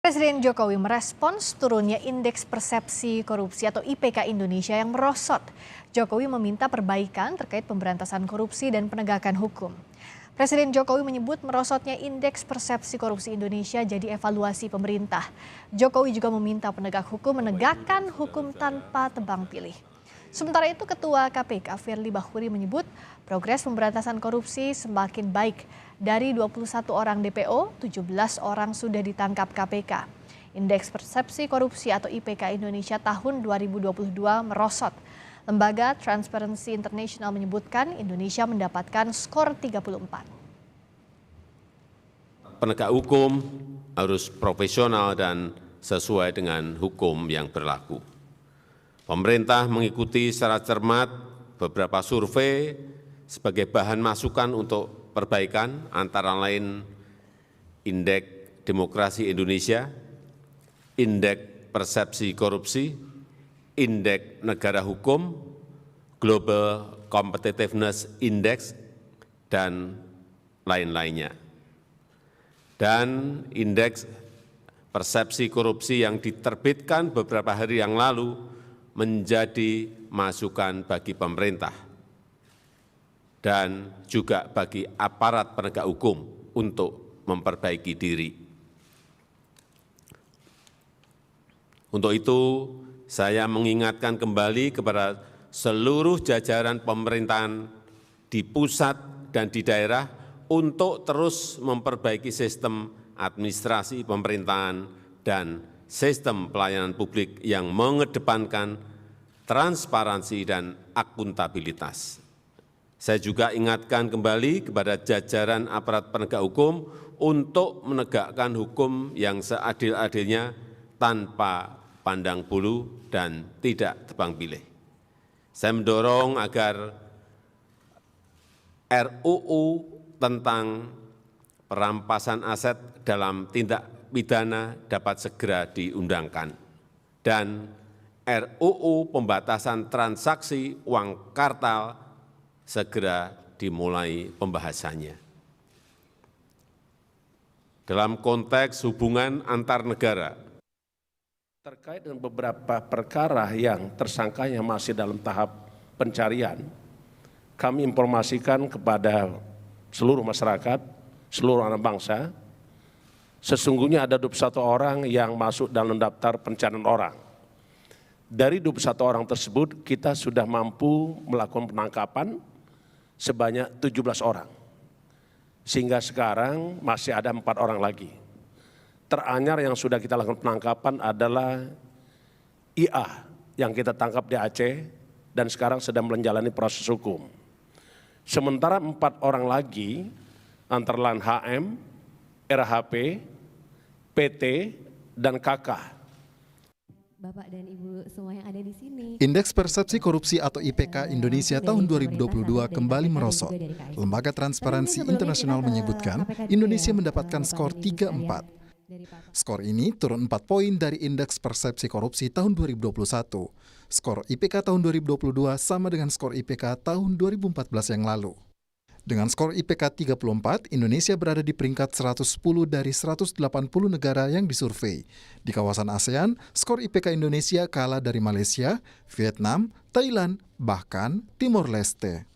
Presiden Jokowi merespons turunnya Indeks Persepsi Korupsi atau IPK Indonesia yang merosot. Jokowi meminta perbaikan terkait pemberantasan korupsi dan penegakan hukum. Presiden Jokowi menyebut merosotnya Indeks Persepsi Korupsi Indonesia jadi evaluasi pemerintah. Jokowi juga meminta penegak hukum menegakkan hukum tanpa tebang pilih. Sementara itu Ketua KPK Firly Bahuri menyebut progres pemberantasan korupsi semakin baik. Dari 21 orang DPO, 17 orang sudah ditangkap KPK. Indeks Persepsi Korupsi atau IPK Indonesia tahun 2022 merosot. Lembaga Transparency International menyebutkan Indonesia mendapatkan skor 34. Penegak hukum harus profesional dan sesuai dengan hukum yang berlaku. Pemerintah mengikuti secara cermat beberapa survei sebagai bahan masukan untuk perbaikan, antara lain Indeks Demokrasi Indonesia, Indeks Persepsi Korupsi, Indeks Negara Hukum, Global Competitiveness Index, dan lain-lainnya. Dan Indeks Persepsi Korupsi yang diterbitkan beberapa hari yang lalu menjadi masukan bagi pemerintah dan juga bagi aparat penegak hukum untuk memperbaiki diri. Untuk itu, saya mengingatkan kembali kepada seluruh jajaran pemerintahan di pusat dan di daerah untuk terus memperbaiki sistem administrasi pemerintahan dan sistem pelayanan publik yang mengedepankan transparansi dan akuntabilitas. Saya juga ingatkan kembali kepada jajaran aparat penegak hukum untuk menegakkan hukum yang seadil-adilnya tanpa pandang bulu dan tidak tebang pilih. Saya mendorong agar RUU tentang perampasan aset dalam tindak pidana dapat segera diundangkan, dan RUU pembatasan transaksi uang kartal segera dimulai pembahasannya. Dalam konteks hubungan antar negara, terkait dengan beberapa perkara yang tersangkanya masih dalam tahap pencarian, kami informasikan kepada seluruh masyarakat, seluruh anak bangsa, sesungguhnya ada 21 orang yang masuk dalam daftar pencarian orang. Dari 21 orang tersebut, kita sudah mampu melakukan penangkapan sebanyak 17 orang. Sehingga sekarang masih ada 4 orang lagi. Teranyar yang sudah kita lakukan penangkapan adalah IA yang kita tangkap di Aceh dan sekarang sedang menjalani proses hukum. Sementara 4 orang lagi, antara lain HM, RHP, PT, dan KK. Bapak dan Ibu semua yang ada di sini. Indeks Persepsi Korupsi atau IPK Indonesia tahun 2022 kembali merosot. Lembaga Transparansi Internasional menyebutkan Indonesia mendapatkan skor 34. Skor ini turun 4 poin dari Indeks Persepsi Korupsi tahun 2021. Skor IPK tahun 2022 sama dengan skor IPK tahun 2014 yang lalu. Dengan skor IPK 34, Indonesia berada di peringkat 110 dari 180 negara yang disurvei. Di kawasan ASEAN, skor IPK Indonesia kalah dari Malaysia, Vietnam, Thailand, bahkan Timor Leste.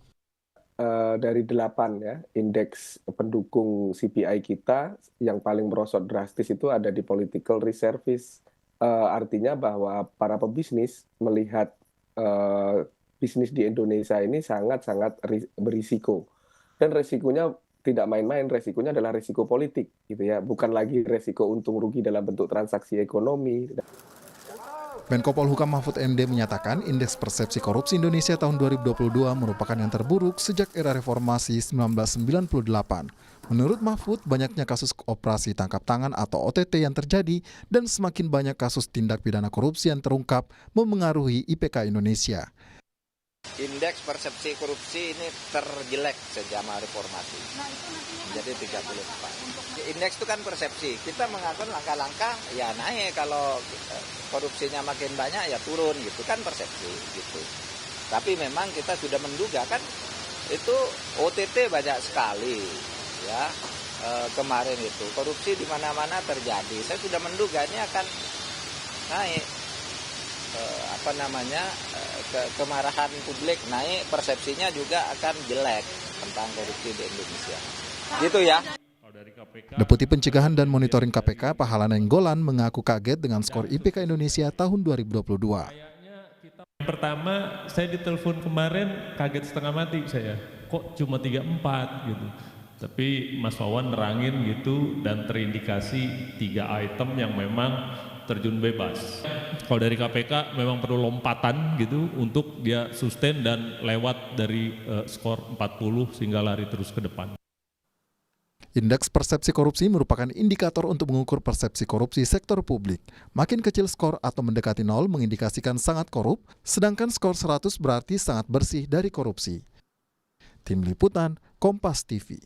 Dari 8 ya, indeks pendukung CPI kita yang paling merosot drastis itu ada di political reservice. Artinya bahwa para pebisnis melihat bisnis di Indonesia ini sangat-sangat berisiko. Dan resikonya tidak main-main, resikonya adalah resiko politik, gitu ya, bukan lagi resiko untung rugi dalam bentuk transaksi ekonomi. Menko Polhukam Mahfud MD menyatakan Indeks Persepsi Korupsi Indonesia tahun 2022 merupakan yang terburuk sejak era reformasi 1998. Menurut Mahfud, banyaknya kasus operasi tangkap tangan atau OTT yang terjadi dan semakin banyak kasus tindak pidana korupsi yang terungkap memengaruhi IPK Indonesia. Indeks persepsi korupsi ini terjelek sejak reformasi, jadi 34. Indeks itu kan persepsi, kita mengatur langkah-langkah ya naik, kalau korupsinya makin banyak ya turun gitu kan, persepsi gitu. Tapi memang kita sudah menduga kan itu OTT banyak sekali ya, kemarin itu. Korupsi di mana-mana terjadi. Saya sudah menduga ini akan naik kemarahan publik naik, persepsinya juga akan jelek tentang korupsi di Indonesia. Gitu ya. Deputi Pencegahan dan Monitoring KPK Pahala Nainggolan mengaku kaget dengan skor IPK Indonesia tahun 2022. Pertama, saya ditelepon kemarin kaget setengah mati saya. Kok cuma 34 gitu. Tapi Mas Wawan nerangin gitu dan terindikasi 3 item yang memang terjun bebas. Kalau dari KPK memang perlu lompatan gitu untuk dia sustain dan lewat dari skor 40 sehingga lari terus ke depan. Indeks persepsi korupsi merupakan indikator untuk mengukur persepsi korupsi sektor publik. Makin kecil skor atau mendekati 0 mengindikasikan sangat korup, sedangkan skor 100 berarti sangat bersih dari korupsi. Tim Liputan, Kompas TV.